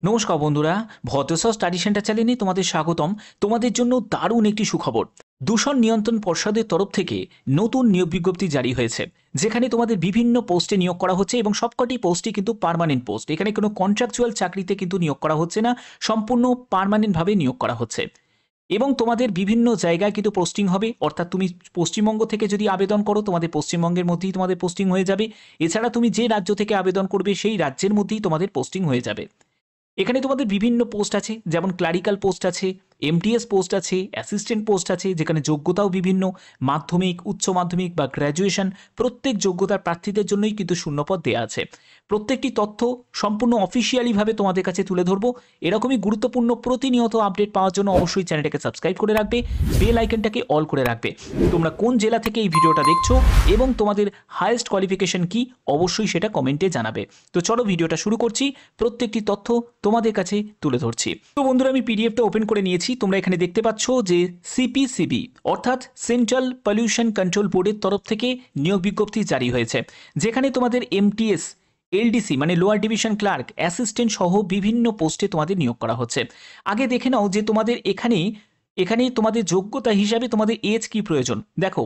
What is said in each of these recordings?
নমস্কার বন্ধুরা, ভদ্রসর study centre চ্যানেলে তোমাদের স্বাগতম। তোমাদের জন্য দারুণ একটি সুখবর। দূষণ নিয়ন্ত্রণ পর্ষদের তরফ থেকে নতুন নিয়োগ বিজ্ঞপ্তি জারি হয়েছে, যেখানে তোমাদের বিভিন্ন পোস্টে নিয়োগ করা হচ্ছে এবং সবকটি পোস্টই কিন্তু পার্মানেন্ট পোস্ট। এখানে কোনো কন্ট্রাকচুয়াল চাকরিতে কিন্তু নিয়োগ করা হচ্ছে না, সম্পূর্ণ পার্মানেন্টভাবে নিয়োগ করা হচ্ছে। এবং তোমাদের বিভিন্ন জায়গায় কিন্তু পোস্টিং হবে, অর্থাৎ তুমি পশ্চিমবঙ্গ থেকে যদি আবেদন করো তোমাদের পশ্চিমবঙ্গের মধ্যেই তোমাদের পোস্টিং হয়ে যাবে। এছাড়া তুমি যে রাজ্য থেকে আবেদন করবে সেই রাজ্যের মধ্যেই তোমাদের পোস্টিং হয়ে যাবে। এখানে তোমাদের বিভিন্ন পোস্ট আছে, যেমন ক্লারিক্যাল পোস্ট আছে, এমটিএস পোস্ট আছে, অ্যাসিস্ট্যান্ট পোস্ট আছে, যেখানে যোগ্যতাও বিভিন্ন, মাধ্যমিক, উচ্চ মাধ্যমিক বা গ্র্যাজুয়েশন, প্রত্যেক যোগ্যতার প্রার্থীদের জন্যই কিন্তু শূন্যপদ দেওয়া আছে। প্রত্যেকটি তথ্য সম্পূর্ণ অফিসিয়ালিভাবে তোমাদের কাছে তুলে ধরবো। এরকমই গুরুত্বপূর্ণ প্রতিনিয়ত আপডেট পাওয়ার জন্য অবশ্যই চ্যানেলটাকে সাবস্ক্রাইব করে রাখবে, বেল আইকনটাকে অল করে রাখবে। তোমরা কোন জেলা থেকে এই ভিডিওটা দেখছো এবং তোমাদের হাইয়েস্ট কোয়ালিফিকেশন কি, অবশ্যই সেটা কমেন্টে জানাবে। তো চলো ভিডিওটা শুরু করছি, প্রত্যেকটি তথ্য তোমাদের কাছে তুলে ধরছি। তো বন্ধুরা, আমি পিডিএফটা ওপেন করে নিয়েছি। তোমরা এখানে দেখতে পাচ্ছ যে সিপিসিবি অর্থাৎ সেন্ট্রাল পলিউশন কন্ট্রোল বোর্ডের তরফ থেকে নিয়োগ বিজ্ঞপ্তি জারি হয়েছে, যেখানে তোমাদের এমটিএস, এলডিসি মানে লোয়ার ডিভিশন ক্লার্ক, অ্যাসিস্ট্যান্ট সহ বিভিন্ন পোস্টে তোমাদের নিয়োগ করা হচ্ছে। আগে দেখে নাও যে তোমাদের এখানে তোমাদের যোগ্যতা হিসাবে তোমাদের এজ কি প্রয়োজন। দেখো,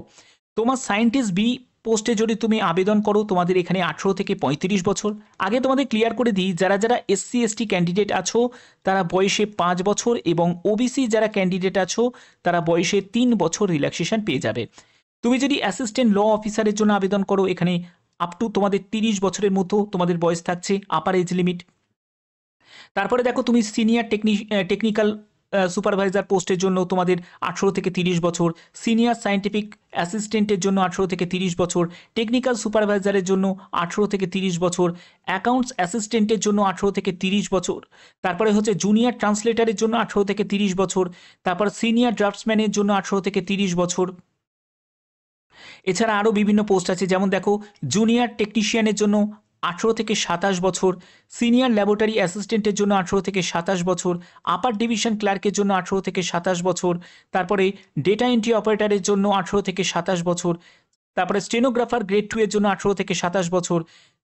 তোমার সায়েন্টিস্ট বি পোস্টে যদি তুমি আবেদন করো তোমাদের এখানে 18 থেকে 35 বছর। আগে তোমাদের ক্লিয়ার করে দিই, যারা যারা এসসি এসটি ক্যান্ডিডেট আছো তারা বয়সে 5 বছর, এবং ওবিসি যারা ক্যান্ডিডেট আছো তারা বয়সে 3 বছর রিল্যাক্সেশন পেয়ে যাবে। তুমি যদি অ্যাসিস্ট্যান্ট ল অফিসারের জন্য আবেদন করো, এখানে আপ টু তোমাদের 30 বছরের মতো তোমাদের বয়স থাকছে, আপার এজ লিমিট। তারপরে দেখো, তুমি সিনিয়র টেকনিক্যাল সুপারভাইজার পোস্টের জন্য তোমাদের 18 থেকে 30 বছর, সিনিয়র সায়েন্টিফিক অ্যাসিস্ট্যান্টের জন্য 18 থেকে 30 বছর, টেকনিক্যাল সুপারভাইজারের জন্য 18 থেকে 30 বছর, অ্যাকাউন্টস অ্যাসিস্ট্যান্টের জন্য 18 থেকে 30 বছর, তারপরে হচ্ছে জুনিয়র ট্রান্সলেটারের জন্য 18 থেকে 30 বছর, তারপর সিনিয়র ড্রাফটসম্যানের জন্য 18 থেকে 30 বছর। এছাড়া আরও বিভিন্ন পোস্ট আছে, যেমন দেখো, জুনিয়র টেকনিশিয়ানের জন্য 18 থেকে 27 বছর, সিনিয়র ল্যাবরেটরি অ্যাসিস্ট্যান্টের জন্য 18 থেকে 27 বছর, আপার ডিভিশন ক্লার্কের জন্য 18 থেকে 27 বছর, তারপরে ডেটা এন্ট্রি অপারেটরের জন্য 18 থেকে 27 বছর, তারপরে স্টেনোগ্রাফার গ্রেড 2 এর জন্য 18 থেকে 27 বছর,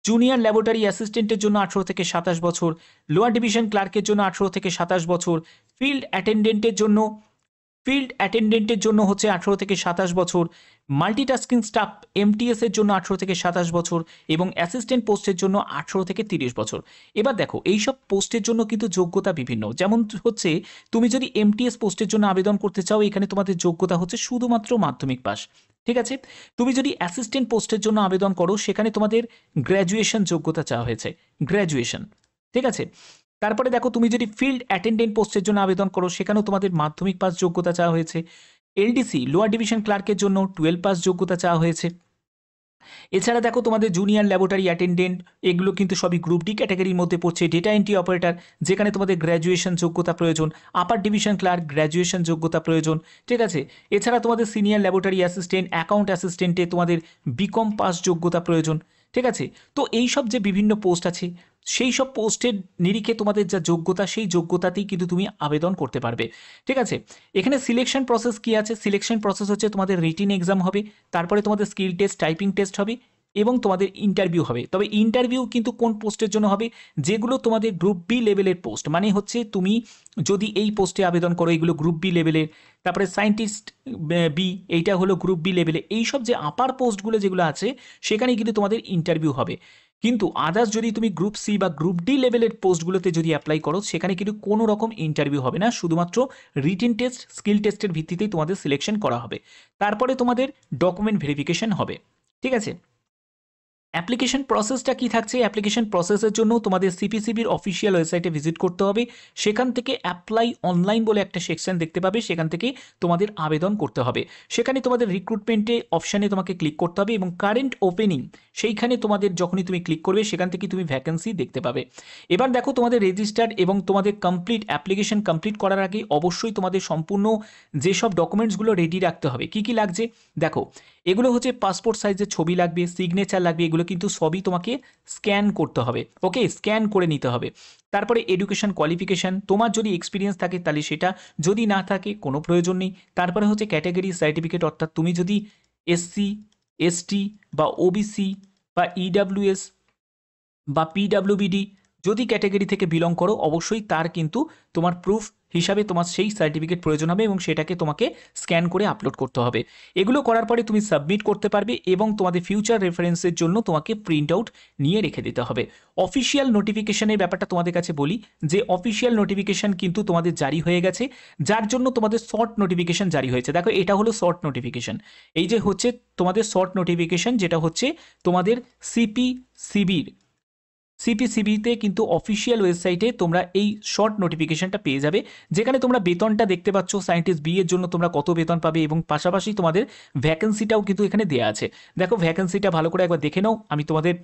জুনিয়র ল্যাবরেটরি অ্যাসিস্ট্যান্টের জন্য 18 থেকে 27 বছর, লোয়ার ডিভিশন ক্লার্কের জন্য 18 থেকে 27 বছর, ফিল্ড অ্যাটেন্ডেন্টের জন্য হচ্ছে 18 থেকে 27 বছর, মাল্টিটাস্কিং স্টাফ এমটিএস এর জন্য 18 থেকে 27 বছর, এবং অ্যাসিস্ট্যান্ট পোস্টের জন্য 18 থেকে 30 বছর। এবার দেখো, এইসব পোস্টের জন্য কিন্তু যোগ্যতা বিভিন্ন, যেমন হচ্ছে তুমি যদি এমটিএস পোস্টের জন্য আবেদন করতে চাও, এখানে তোমাদের যোগ্যতা হচ্ছে শুধুমাত্র মাধ্যমিক পাস। ঠিক আছে। তুমি যদি অ্যাসিস্ট্যান্ট পোস্টের জন্য আবেদন করো, সেখানে তোমাদের গ্র্যাজুয়েশন যোগ্যতা চাওয়া হয়েছে, গ্র্যাজুয়েশন। ঠিক আছে। তারপরে দেখো, তুমি যদি ফিল্ড অ্যাটেন্ডেন্ট পোস্টের জন্য আবেদন করো, সেখানেও তোমাদের মাধ্যমিক পাস যোগ্যতা চাওয়া হয়েছে। এলডিসি লোয়ার ডিভিশন ক্লার্কের জন্য 12 পাস যোগ্যতা চাওয়া হয়েছে। এছাড়া দেখো, তোমাদের জুনিয়র ল্যাবরেটরি অ্যাটেন্ডেন্ট, এগুলো কিন্তু সবই গ্রুপ ডি ক্যাটাগরির মধ্যে পড়ছে। ডেটা এন্ট্রি অপারেটর, যেখানে তোমাদের গ্র্যাজুয়েশন যোগ্যতা প্রয়োজন। আপার ডিভিশন ক্লার্ক, গ্র্যাজুয়েশন যোগ্যতা প্রয়োজন। ঠিক আছে। এছাড়া তোমাদের সিনিয়র ল্যাবরেটরি অ্যাসিস্ট্যান্ট, অ্যাকাউন্ট অ্যাসিস্ট্যান্টে তোমাদের বিকম পাস যোগ্যতা প্রয়োজন। ঠিক আছে। তো এই সব যে বিভিন্ন পোস্ট আছে, সেই সব পোস্টের নিরিখে তোমাদের যা যোগ্যতা, সেই যোগ্যতাতেই কিন্তু তুমি আবেদন করতে পারবে। ঠিক আছে। এখানে সিলেকশন প্রসেস কি আছে? সিলেকশন প্রসেস হচ্ছে তোমাদের রিটিন এক্সাম হবে, তারপরে তোমাদের স্কিল টেস্ট, টাইপিং টেস্ট হবে, এবং তোমাদের ইন্টারভিউ হবে। তবে ইন্টারভিউ কিন্তু কোন পোস্টের জন্য হবে? যেগুলো তোমাদের গ্রুপ বি লেভেলের পোস্ট, মানে হচ্ছে তুমি যদি এই পোস্টে আবেদন করো, এগুলো গ্রুপ বি লেভেলের। তারপরে সায়েন্টিস্ট বি, এইটা হলো গ্রুপ বি লেভেলে। এইসব যে আপার পোস্টগুলো যেগুলো আছে, সেখানে কিন্তু তোমাদের ইন্টারভিউ হবে। কিন্তু আদার্স যদি তুমি গ্রুপ সি বা গ্রুপ ডি লেভেলের পোস্টগুলোতে যদি অ্যাপ্লাই করো, সেখানে কিন্তু কোনো রকম ইন্টারভিউ হবে না, শুধুমাত্র রিটেন টেস্ট, স্কিল টেস্টের ভিত্তিতেই তোমাদের সিলেকশন করা হবে। তারপরে তোমাদের ডকুমেন্ট ভেরিফিকেশন হবে। ঠিক আছে। অ্যাপ্লিকেশন প্রসেসটা কি থাকছে? অ্যাপ্লিকেশন প্রসেসের জন্য তোমাদের সিপিসিবির অফিসিয়াল ওয়েবসাইটে ভিজিট করতে হবে। সেখান থেকে অ্যাপ্লাই অনলাইন বলে একটা সেকশন দেখতে পাবে, সেখান থেকে তোমাদের আবেদন করতে হবে। সেখানে তোমাদের রিক্রুটমেন্টে অপশানে তোমাকে ক্লিক করতে হবে, এবং কারেন্ট ওপেনিং, সেইখানে তোমাদের যখনই তুমি ক্লিক করবে, সেখান থেকে তুমি ভ্যাকেন্সি দেখতে পাবে। এবার দেখো, তোমাদের রেজিস্টার্ড এবং তোমাদের কমপ্লিট অ্যাপ্লিকেশন কমপ্লিট করার আগে অবশ্যই তোমাদের সম্পূর্ণ যেসব ডকুমেন্টসগুলো রেডি রাখতে হবে। কি কি লাগছে দেখো, এগুলো হচ্ছে পাসপোর্ট সাইজের ছবি লাগবে, সিগনেচার লাগবে, এগুলো কিন্তু সবই তোমাকে স্ক্যান করতে হবে। ওকে, স্ক্যান করে নিতে হবে। তারপরে এডুকেশন কোয়ালিফিকেশান, তোমার যদি এক্সপিরিয়েন্স থাকে তাহলে সেটা, যদি না থাকে কোনো প্রয়োজন নেই। তারপরে হচ্ছে ক্যাটাগরি সার্টিফিকেট, অর্থাৎ তুমি যদি এসসি, এসটি বা ওবিসি বা ইডাব্লিউএস বা পিডাব্লিউবিডি যদি ক্যাটাগরি থেকে বিলং করো অবশ্যই তার কিন্তু তোমার প্রুফ হিসাবে তোমার সেই সার্টিফিকেট প্রয়োজন হবে এবং সেটাকে তোমাকে স্ক্যান করে আপলোড করতে হবে। এগুলো করার পরে তুমি সাবমিট করতে পারবে এবং তোমাদের ফিউচার রেফারেন্সের জন্য তোমাকে প্রিন্ট আউট নিয়ে রেখে দিতে হবে। অফিসিয়াল নোটিফিকেশনের ব্যাপারটা তোমাদের কাছে বলি যে অফিসিয়াল নোটিফিকেশন কিন্তু তোমাদের জারি হয়ে গেছে, যার জন্য তোমাদের শর্ট নোটিফিকেশন জারি হয়েছে। দেখো এটা হলো শর্ট নোটিফিকেশন, এই যে হচ্ছে তোমাদের শর্ট নোটিফিকেশন, যেটা হচ্ছে তোমাদের সিপিসিবিতে কিন্তু অফিসিয়াল ওয়েবসাইটে তোমরা এই শর্ট নোটিফিকেশনটা পেয়ে যাবে, যেখানে তোমরা বেতনটা দেখতে পাচ্ছ, সায়েন্টিস্ট বি এর জন্য তোমরা কত বেতন পাবে এবং পাশাপাশি তোমাদের ভ্যাকেন্সিটাও কিন্তু এখানে দেওয়া আছে। দেখো ভ্যাকেন্সিটা ভালো করে একবার দেখে নাও, আমি তোমাদের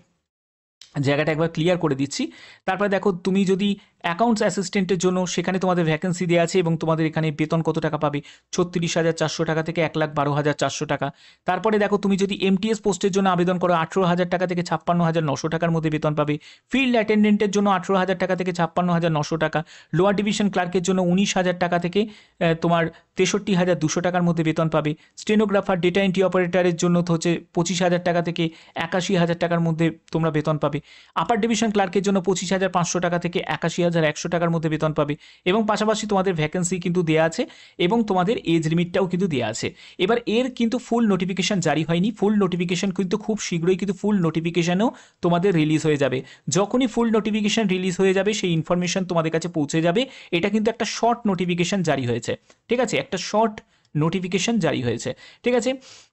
জায়গাটা একবার ক্লিয়ার করে দিচ্ছি। তারপরে দেখো তুমি যদি অ্যাকাউন্টস অ্যাসিস্ট্যান্টের জন্য সেখানে তোমাদের ভ্যাকেন্সি দেওয়া আছে এবং তোমাদের এখানে বেতন কত টাকা পাবে, 36,400 টাকা থেকে 1,12,400 টাকা। তারপরে দেখো তুমি যদি এমটিএস পোস্টের জন্য আবেদন করো 18,000 টাকা থেকে 56,900 টাকার মধ্যে বেতন পাবে। ফিল্ড অ্যাটেন্ডেন্টের জন্য 18,000 টাকা থেকে 56,900 টাকা। লোয়ার ডিভিশন ক্লার্কের জন্য 19,000 টাকা থেকে তোমার 63,200 টাকার মধ্যে বেতন পাবে। স্টেনোগ্রাফার, ডেটা এন্ট্রি অপারেটরের জন্য তো হচ্ছে 25,000 টাকা থেকে 81,000 টাকার মধ্যে তোমরা বেতন পাবে। আপার ডিভিশন ক্লার্কের জন্য 25,500 টাকা থেকে 81,100 টাকার মধ্যে বেতন পাবে এবং পাশাপাশি তোমাদের ভ্যাকেন্সি কিন্তু দেওয়া আছে এবং তোমাদের এজ লিমিটটাও কিন্তু দেওয়া আছে। এবার এর কিন্তু ফুল নোটিফিকেশন জারি হয়নি, ফুল নোটিফিকেশন কিন্তু খুব শীঘ্রই কিন্তু ফুল নোটিফিকেশনও তোমাদের রিলিজ হয়ে যাবে। যখনই ফুল নোটিফিকেশন রিলিজ হয়ে যাবে সেই ইনফরমেশন তোমাদের কাছে পৌঁছে যাবে। এটা কিন্তু একটা শর্ট নোটিফিকেশন জারি হয়েছে, ঠিক আছে, একটা শর্ট নোটিফিকেশন জারি হয়েছে, ঠিক আছে।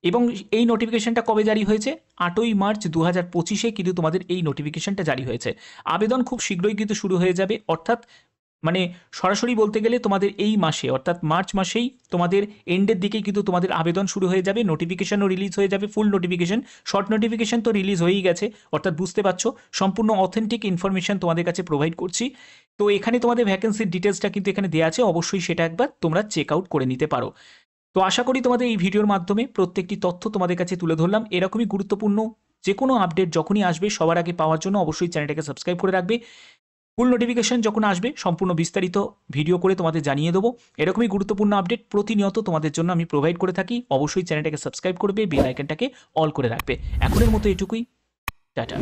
এবং এই নোটিফিকেশনটা কবে জারি হয়েছে? 8ই মার্চ 2025 কিন্তু তোমাদের এই নোটিফিকেশনটা জারি হয়েছে। আবেদন খুব শীঘ্রই কিন্তু শুরু হয়ে যাবে, অর্থাৎ মানে সরাসরি বলতে গেলে তোমাদের এই মাসে অর্থাৎ মার্চ মাসেই তোমাদের এন্ডের দিকেই কিন্তু তোমাদের আবেদন শুরু হয়ে যাবে, নোটিফিকেশনও রিলিজ হয়ে যাবে। ফুল নোটিফিকেশন, শর্ট নোটিফিকেশন তো রিলিজ হয়েই গেছে, অর্থাৎ বুঝতে পারছো সম্পূর্ণ অথেন্টিক ইনফরমেশন তোমাদের কাছে প্রোভাইড করছি। তো এখানে তোমাদের ভ্যাকেন্সির ডিটেলসটা কিন্তু এখানে দেওয়া আছে, অবশ্যই সেটা একবার তোমরা চেক আউট করে নিতে পারো। তো আশা করি তোমাদের এই ভিডিওর মাধ্যমে প্রত্যেকটি তথ্য তোমাদের কাছে তুলে ধরলাম। এরকমই গুরুত্বপূর্ণ যে কোনো আপডেট যখনই আসবে সবার আগে পাওয়ার জন্য অবশ্যই চ্যানেলটাকে সাবস্ক্রাইব করে রাখবে। ফুল নোটিফিকেশন যখন আসবে সম্পূর্ণ বিস্তারিত ভিডিও করে তোমাদের জানিয়ে দেবো। এরকমই গুরুত্বপূর্ণ আপডেট প্রতিনিয়ত তোমাদের জন্য আমি প্রোভাইড করে থাকি। অবশ্যই চ্যানেলটাকে সাবস্ক্রাইব করবে, বেল আইকনটাকে অল করে রাখবে। এখনের মতো এটুকুই, টাটা।